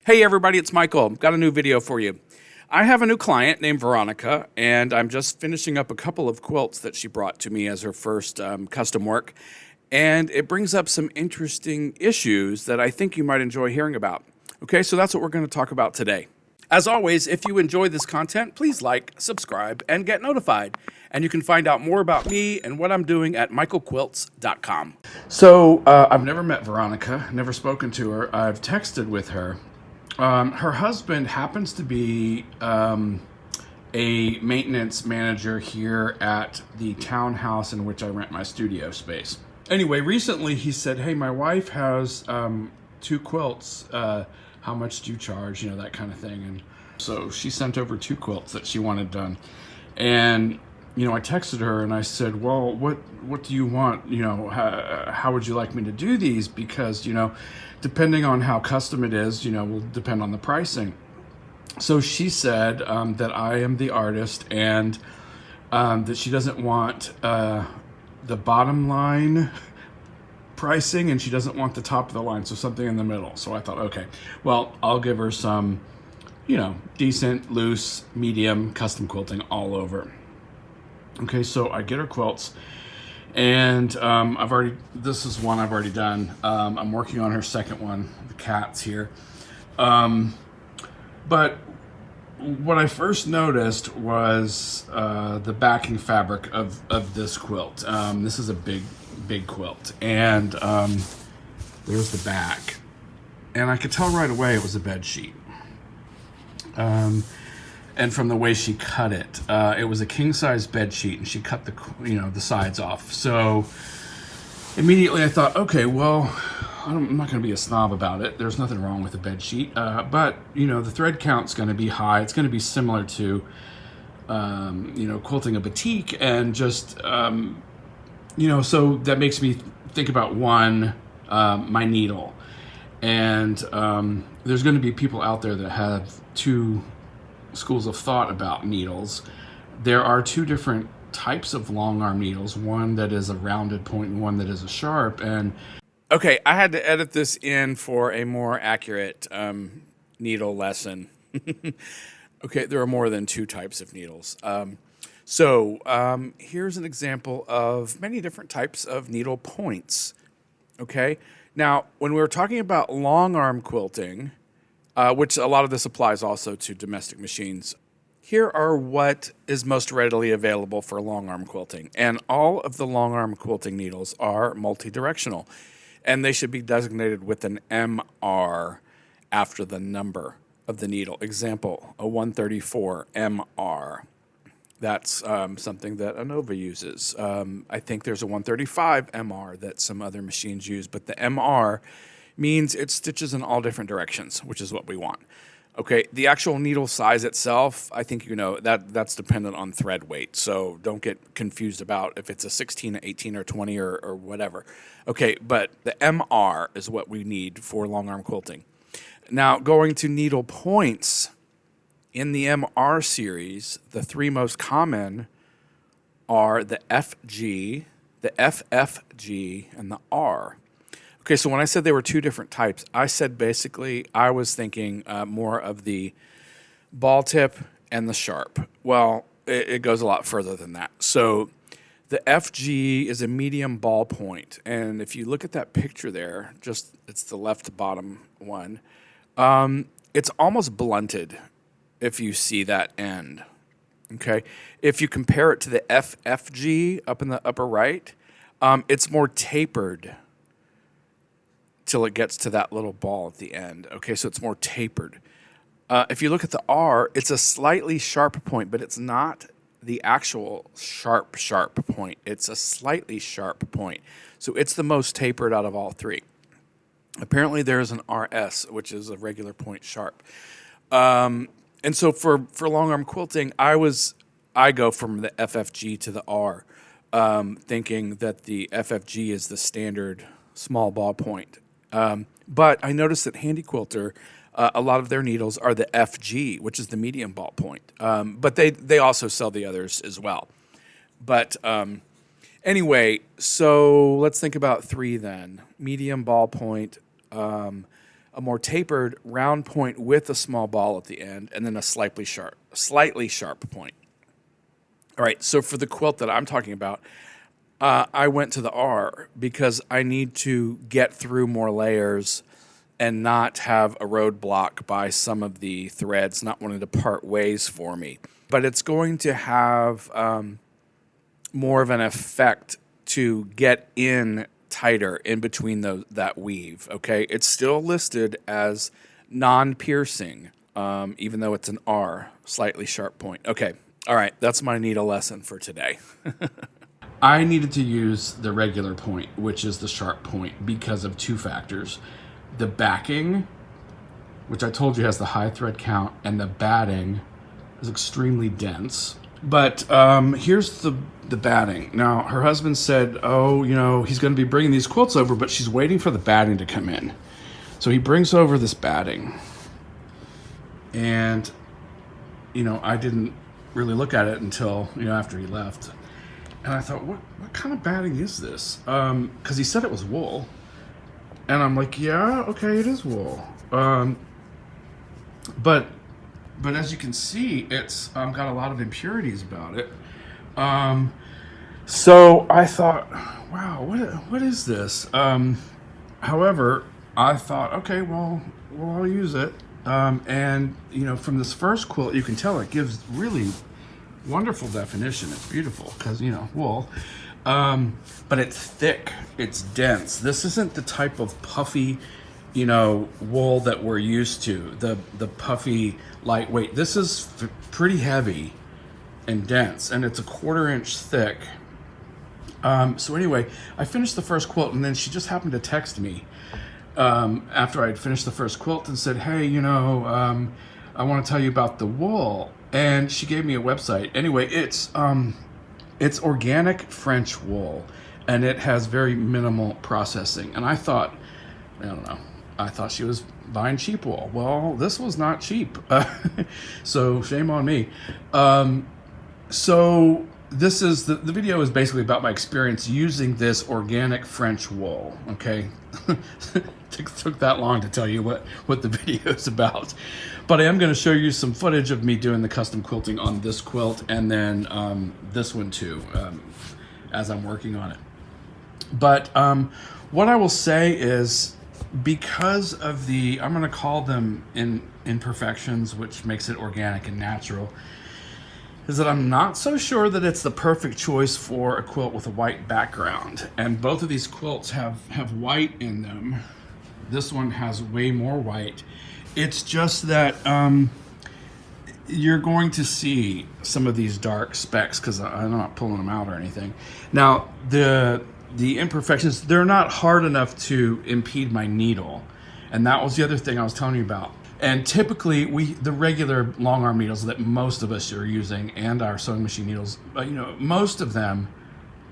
Hey everybody, it's Michael. Got a new video for you. I have a new client named Veronica, and I'm just finishing up a couple of quilts that she brought to me as her first custom work. And it brings up some interesting issues that I think you might enjoy hearing about. Okay, so that's what we're going to talk about today. As always, if you enjoy this content, please like, subscribe, and get notified. And you can find out more about me and what I'm doing at michaelquilts.com. So I've never met Veronica, never spoken to her. I've texted with her. Her husband happens to be a maintenance manager here at the townhouse in which I rent my studio space. Anyway, recently he said, hey, my wife has 2 quilts. How much do you charge? You know, that kind of thing. And so she sent over 2 quilts that she wanted done. And, you know, I texted her and I said, well, what do you want? You know, how would you like me to do these? Because, you know, depending on how custom it is, you know, will depend on the pricing. So she said that I am the artist and that she doesn't want the bottom line pricing and she doesn't want the top of the line, so something in the middle. So I thought, okay, well, I'll give her some, you know, decent, loose, medium custom quilting all over. Okay, so I get her quilts. And this is one I've already done. I'm working on her second one, the cat's here. But what I first noticed was the backing fabric of this quilt. This is a big quilt. And there's the back. And I could tell right away it was a bed sheet. And from the way she cut it, it was a king-size bed sheet, and she cut the sides off. So immediately I thought, okay, well, I'm not going to be a snob about it. There's nothing wrong with a bed sheet, but you know, the thread count's going to be high. It's going to be similar to, you know, quilting a batik, and just you know, so that makes me think about my needle, and there's going to be people out there that have 2 schools of thought about needles. There are 2 different types of long arm needles, one that is a rounded point and one that is a sharp. And okay, I had to edit this in for a more accurate needle lesson. Okay, there are more than 2 types of needles. So here's an example of many different types of needle points. Okay, now when we were talking about long arm quilting, which a lot of this applies also to domestic machines. Here are what is most readily available for long arm quilting. And all of the long arm quilting needles are multi-directional. And they should be designated with an MR after the number of the needle. Example, a 134 MR. That's something that ANOVA uses. I think there's a 135 MR that some other machines use, but the MR means it stitches in all different directions, which is what we want. Okay, the actual needle size itself, I think you know that's dependent on thread weight, so don't get confused about if it's a 16, 18, or 20, or whatever. Okay, but the MR is what we need for long arm quilting. Now, going to needle points, in the MR series, the 3 most common are the FG, the FFG, and the R. Okay, so when I said there were 2 different types, I said basically I was thinking more of the ball tip and the sharp. Well, it goes a lot further than that. So the FG is a medium ball point, and if you look at that picture there, it's the left bottom one, it's almost blunted if you see that end. Okay, if you compare it to the FFG up in the upper right, it's more tapered till it gets to that little ball at the end. Okay, so it's more tapered. If you look at the R, it's a slightly sharp point, but it's not the actual sharp point. It's a slightly sharp point. So it's the most tapered out of all 3. Apparently there's an RS, which is a regular point sharp. And so for long arm quilting, I go from the FFG to the R, thinking that the FFG is the standard small ball point. But I noticed that Handy Quilter, a lot of their needles are the FG, which is the medium ball point. But they also sell the others as well. But anyway, so let's think about 3 then. Medium ball point, a more tapered round point with a small ball at the end, and then a slightly sharp point. All right, so for the quilt that I'm talking about, I went to the R because I need to get through more layers and not have a roadblock by some of the threads not wanting to part ways for me. But it's going to have more of an effect to get in tighter in between that weave, okay? It's still listed as non-piercing, even though it's an R, slightly sharp point. Okay, all right, that's my needle lesson for today. I needed to use the regular point, which is the sharp point, because of two factors. The backing, which I told you has the high thread count, and the batting is extremely dense. But here's the batting. Now, her husband said, oh, you know, he's going to be bringing these quilts over, but she's waiting for the batting to come in. So he brings over this batting. And, you know, I didn't really look at it until, you know, after he left. And I thought, what kind of batting is this? Because he said it was wool. And I'm like, yeah, okay, it is wool. But as you can see, it's got a lot of impurities about it. So I thought, wow, what is this? However, I thought, okay, well, I'll use it. And, you know, from this first quilt, you can tell it gives really wonderful definition. It's beautiful because, you know, wool. But it's thick, it's dense. This isn't the type of puffy, you know, wool that we're used to, the puffy, lightweight. This is pretty heavy and dense, and it's a 1/4 inch thick. So anyway, I finished the first quilt, and then she just happened to text me after I'd finished the first quilt and said, hey, you know, I want to tell you about the wool. And she gave me a website. Anyway, it's organic French wool, and it has very minimal processing. And I thought, I don't know, I thought she was buying cheap wool. Well, this was not cheap. So shame on me. So this is the video is basically about my experience using this organic French wool. Okay. Took that long to tell you what the video is about, but I am going to show you some footage of me doing the custom quilting on this quilt, and then this one too, as I'm working on it. But what I will say is, because of the, I'm going to call them imperfections, which makes it organic and natural, is that I'm not so sure that it's the perfect choice for a quilt with a white background. And both of these quilts have white in them. This one has way more white. It's just that you're going to see some of these dark specks because I'm not pulling them out or anything. Now, the imperfections, they're not hard enough to impede my needle. And that was the other thing I was telling you about. And typically, the regular long arm needles that most of us are using, and our sewing machine needles, you know, most of them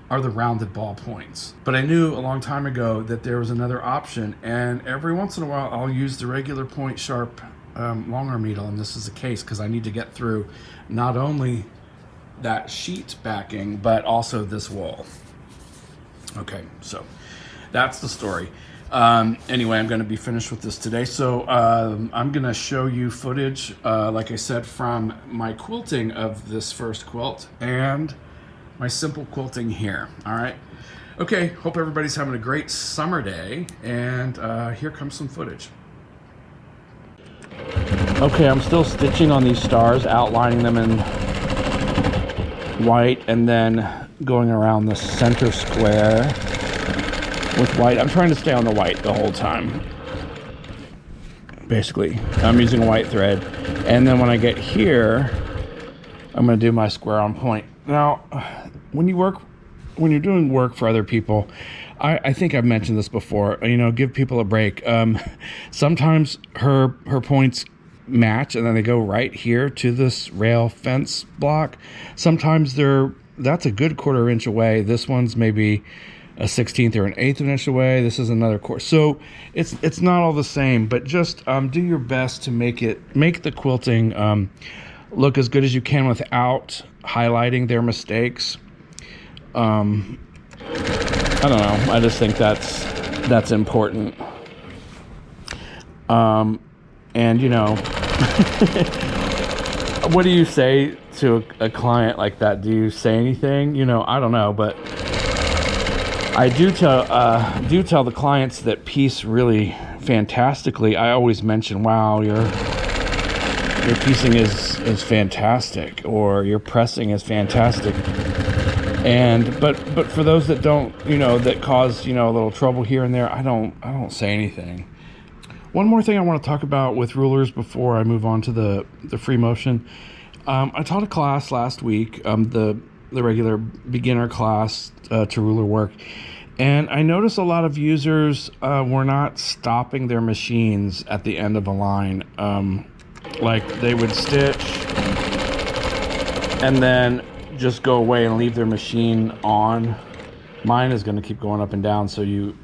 are the rounded ball points. But I knew a long time ago that there was another option, and every once in a while I'll use the regular point sharp long arm needle, and this is the case because I need to get through not only that sheet backing, but also this wool. Okay, so that's the story. Anyway, I'm going to be finished with this today. So I'm going to show you footage, like I said, from my quilting of this first quilt and my simple quilting here. All right. Okay. Hope everybody's having a great summer day. And here comes some footage. Okay. I'm still stitching on these stars, outlining them in white, and then going around the center square with white. I'm trying to stay on the white the whole time. Basically, I'm using a white thread. And then when I get here, I'm going to do my square on point. Now, when you're doing work for other people, I think I've mentioned this before, you know, give people a break. Sometimes her points match and then they go right here to this rail fence block. Sometimes that's a good 1/4 inch away. This one's maybe a 1/16 or an 1/8 inch away. This is another 1/4. So it's not all the same, but just do your best to make the quilting look as good as you can without highlighting their mistakes. I don't know. I just think that's important. And you know, what do you say to a client like that? Do you say anything? You know, I don't know, but I do tell the clients that piece really fantastically. I always mention, wow, your piecing is fantastic, or your pressing is fantastic. And but for those that don't, you know, that cause, you know, a little trouble here and there, I don't say anything. One more thing I want to talk about with rulers before I move on to the free motion. I taught a class last week, the regular beginner class to ruler work, and I noticed a lot of users were not stopping their machines at the end of a line. Like they would stitch and then just go away and leave their machine on. Mine is going to keep going up and down, so you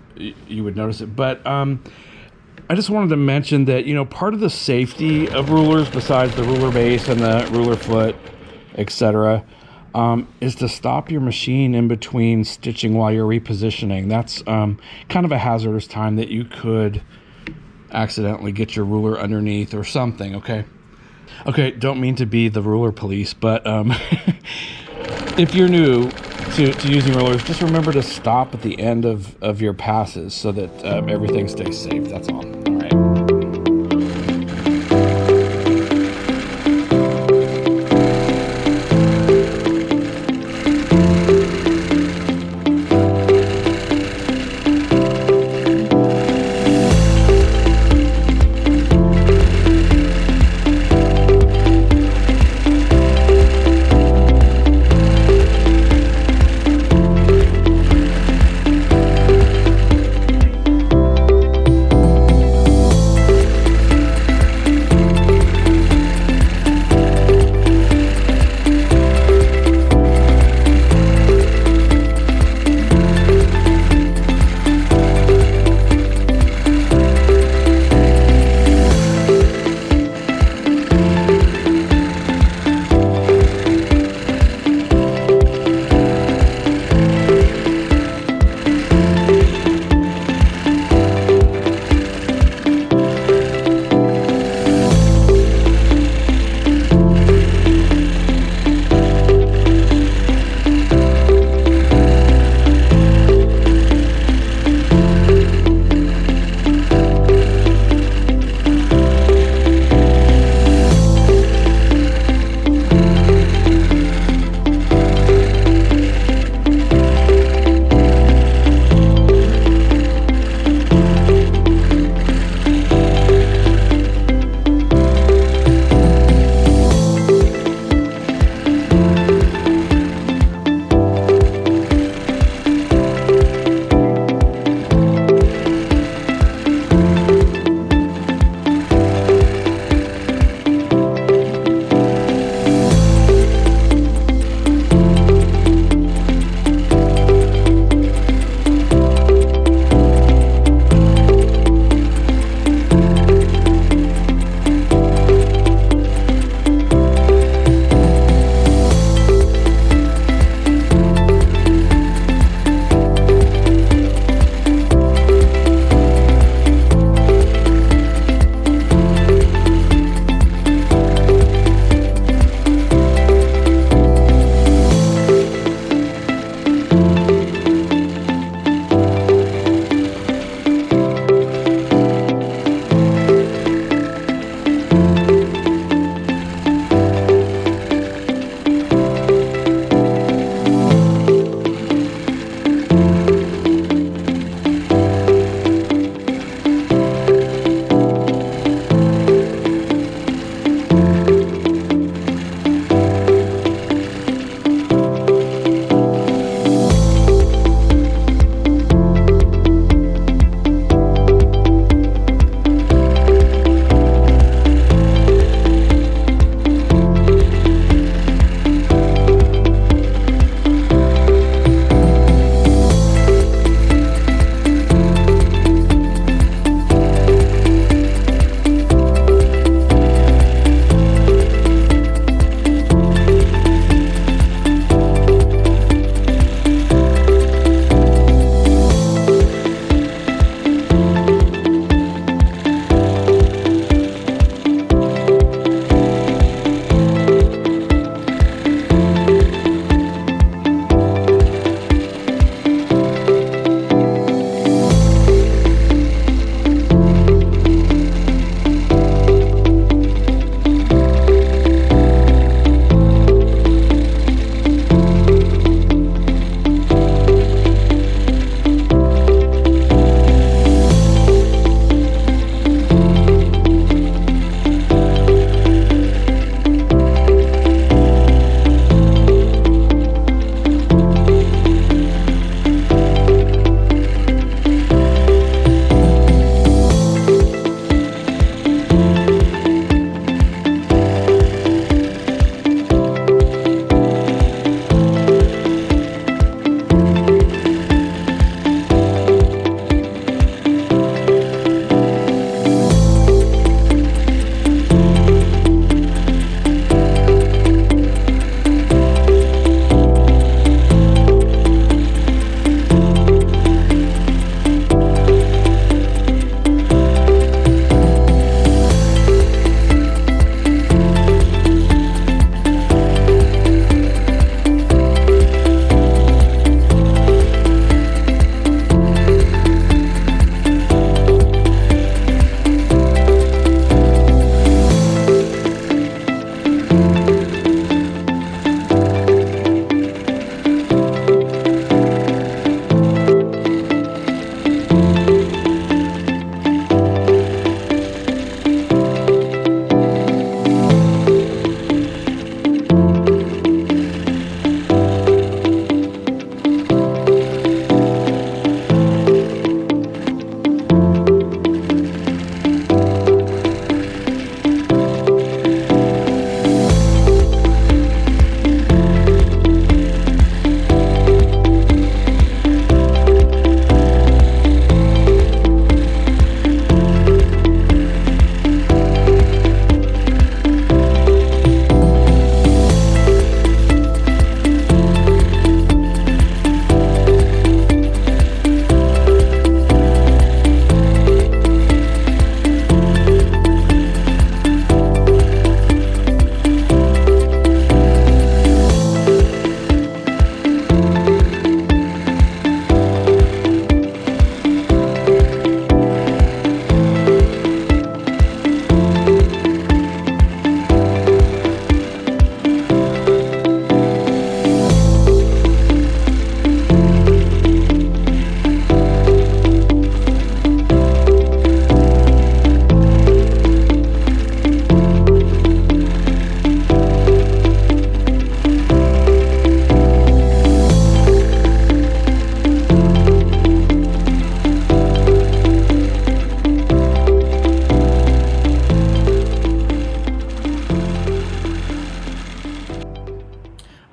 would notice it. But I just wanted to mention that, you know, part of the safety of rulers, besides the ruler base and the ruler foot, etc., is to stop your machine in between stitching while you're repositioning. That's kind of a hazardous time that you could accidentally get your ruler underneath or something. Okay, don't mean to be the ruler police, but if you're new to using rulers, just remember to stop at the end of your passes so that everything stays safe. That's all. All right.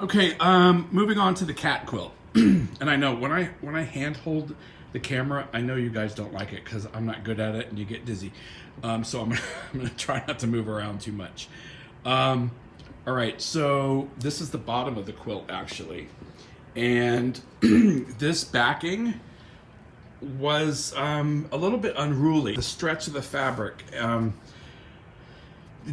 Okay, moving on to the cat quilt. And I know when I hand hold the camera, I know you guys don't like it because I'm not good at it and you get dizzy. So I'm gonna try not to move around too much. All right, so this is the bottom of the quilt actually, and this backing was a little bit unruly. The stretch of the fabric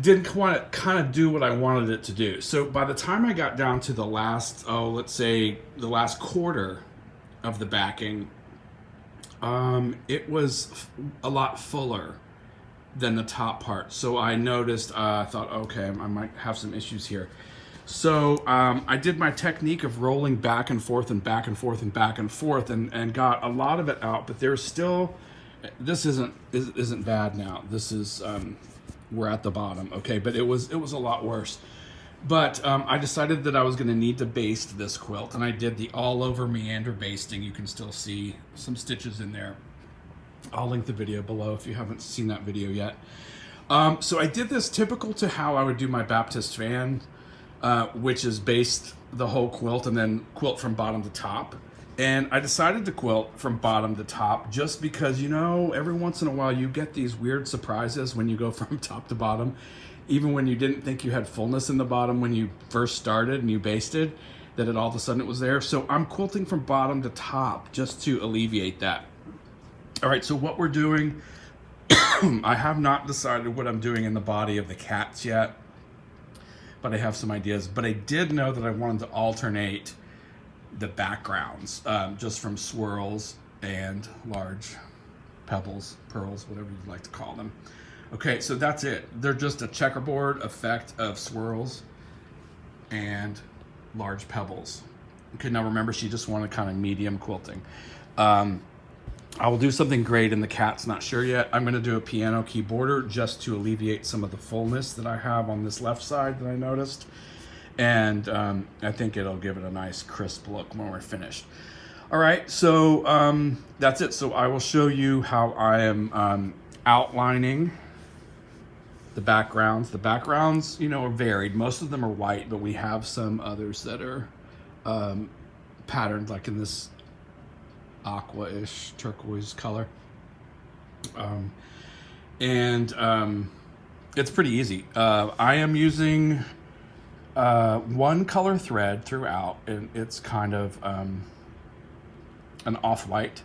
didn't kind of do what I wanted it to do. So by the time I got down to the last, let's say the last quarter of the backing, it was a lot fuller than the top part. So I noticed, I thought, okay, I might have some issues here. So I did my technique of rolling back and forth and back and forth and back and forth, and got a lot of it out, but there's still, this isn't bad now. This is, we're at the bottom, okay, but it was a lot worse. But I decided that I was going to need to baste this quilt, and I did the all over meander basting. You can still see some stitches in there. I'll link the video below if you haven't seen that video yet. So I did this typical to how I would do my Baptist fan, which is baste the whole quilt and then quilt from bottom to top. And I decided to quilt from bottom to top just because, you know, every once in a while you get these weird surprises when you go from top to bottom. Even when you didn't think you had fullness in the bottom when you first started and you basted, that it all of a sudden it was there. So I'm quilting from bottom to top just to alleviate that. All right, so what we're doing, I have not decided what I'm doing in the body of the cats yet, but I have some ideas. But I did know that I wanted to alternate the backgrounds, just from swirls and large pebbles, pearls, whatever you'd like to call them. Okay, so that's it. They're just a checkerboard effect of swirls and large pebbles. Okay, now remember, she just wanted kind of medium quilting. I will do something great in the cat's not sure yet. I'm gonna do a piano key border just to alleviate some of the fullness that I have on this left side that I noticed. And I think it'll give it a nice crisp look when we're finished. All right, so that's it. So I will show you how I am outlining the backgrounds. The backgrounds, you know, are varied. Most of them are white, but we have some others that are patterned, like in this aqua-ish turquoise color. It's pretty easy. I am using one color thread throughout, and it's kind of an off-white.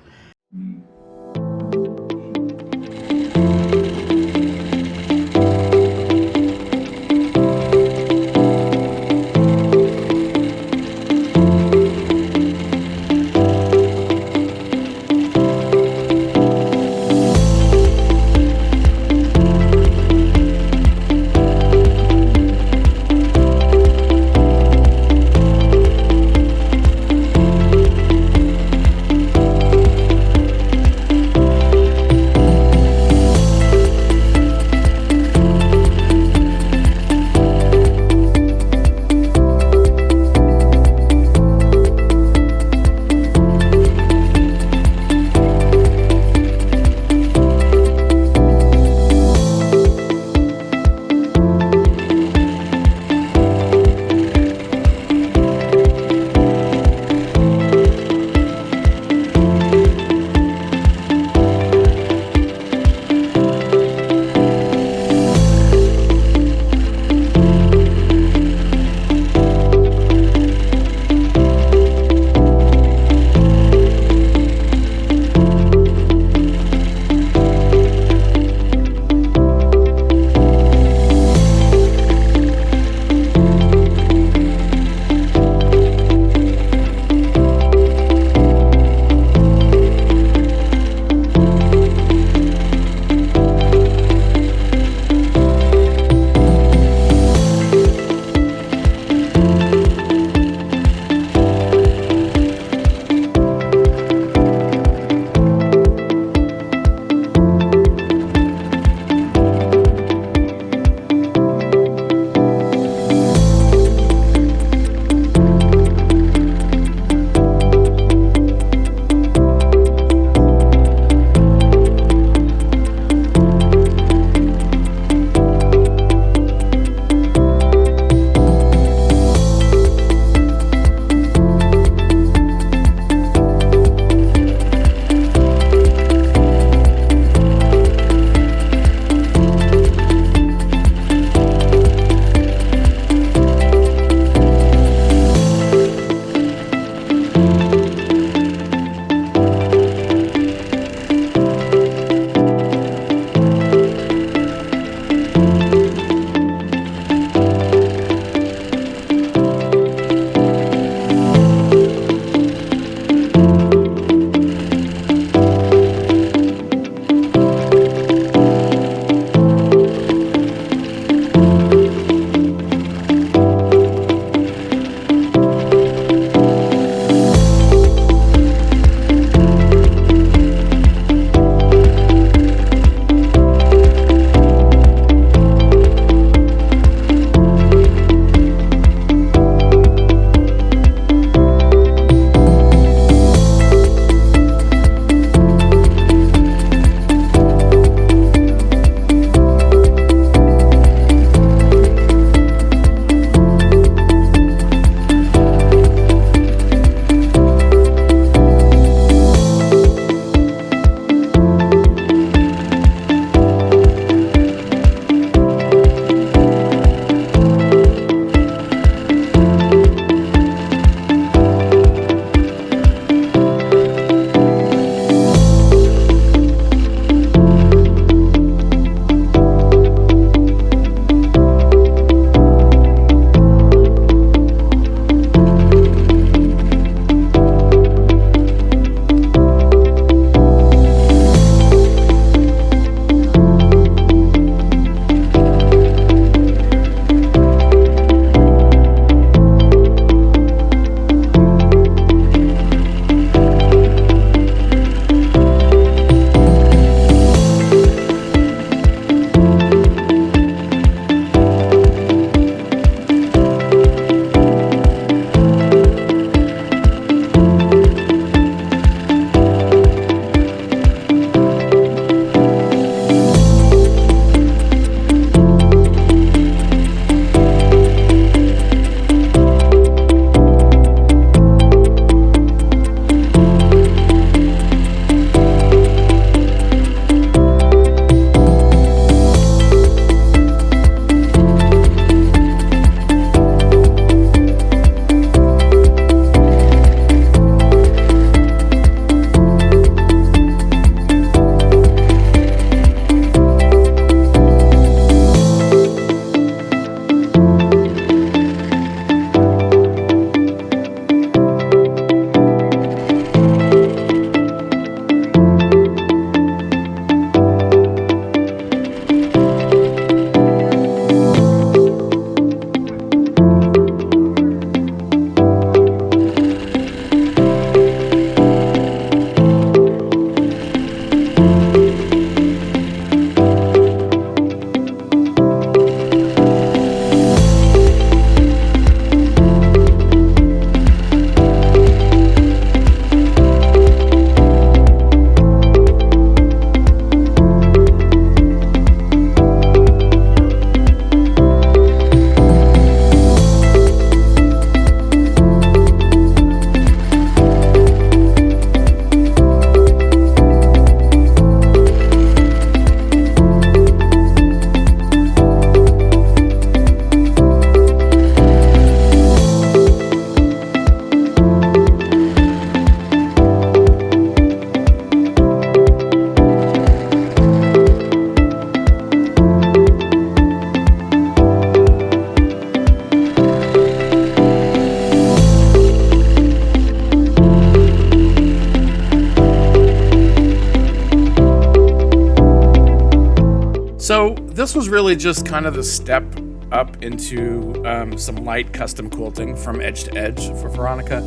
So this was really just kind of the step up into some light custom quilting from edge to edge for Veronica.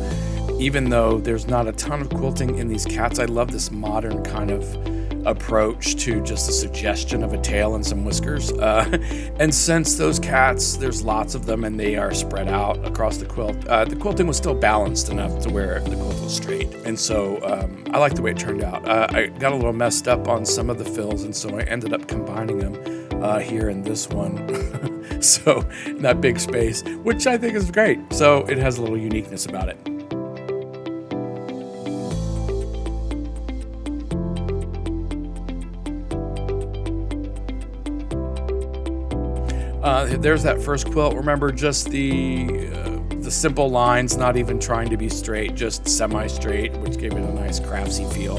Even though there's not a ton of quilting in these cats, I love this modern kind of approach to just a suggestion of a tail and some whiskers. And since those cats, there's lots of them and they are spread out across the quilt, the quilting was still balanced enough to where the quilt was straight. And so I like the way it turned out. I got a little messed up on some of the fills, and so I ended up combining them here in this one. So in that big space, which I think is great. So it has a little uniqueness about it. There's that first quilt. Remember, just the simple lines, not even trying to be straight, just semi-straight, which gave it a nice craftsy feel.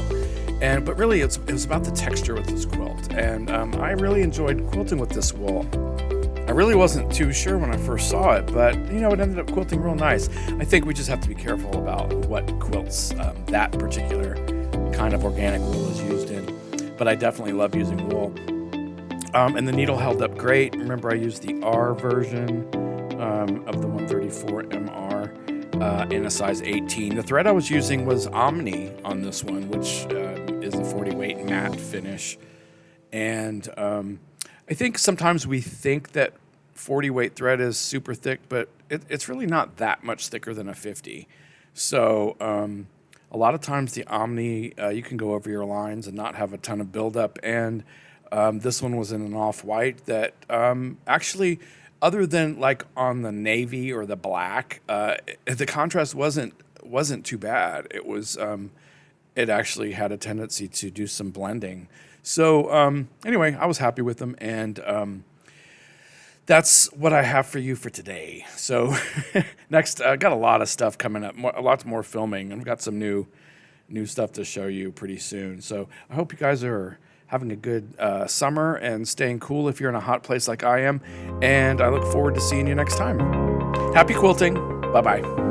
But really, it was about the texture with this quilt, and I really enjoyed quilting with this wool. I really wasn't too sure when I first saw it, but it ended up quilting real nice. I think we just have to be careful about what quilts that particular kind of organic wool is used in. But I definitely love using wool. And the needle held up great. Remember, I used the R version of the 134 MR in a size 18. The thread I was using was Omni on this one, which is a 40 weight matte finish. And I think sometimes we think that 40 weight thread is super thick, but it's really not that much thicker than a 50. So a lot of times the Omni, you can go over your lines and not have a ton of buildup. And this one was in an off-white that actually, other than like on the navy or the black, the contrast wasn't too bad. It was it actually had a tendency to do some blending. So anyway, I was happy with them, and that's what I have for you for today. So next, I got a lot of stuff coming up, lots more filming, and I've got some new stuff to show you pretty soon. So I hope you guys are having a good summer and staying cool if you're in a hot place like I am. And I look forward to seeing you next time. Happy quilting. Bye-bye.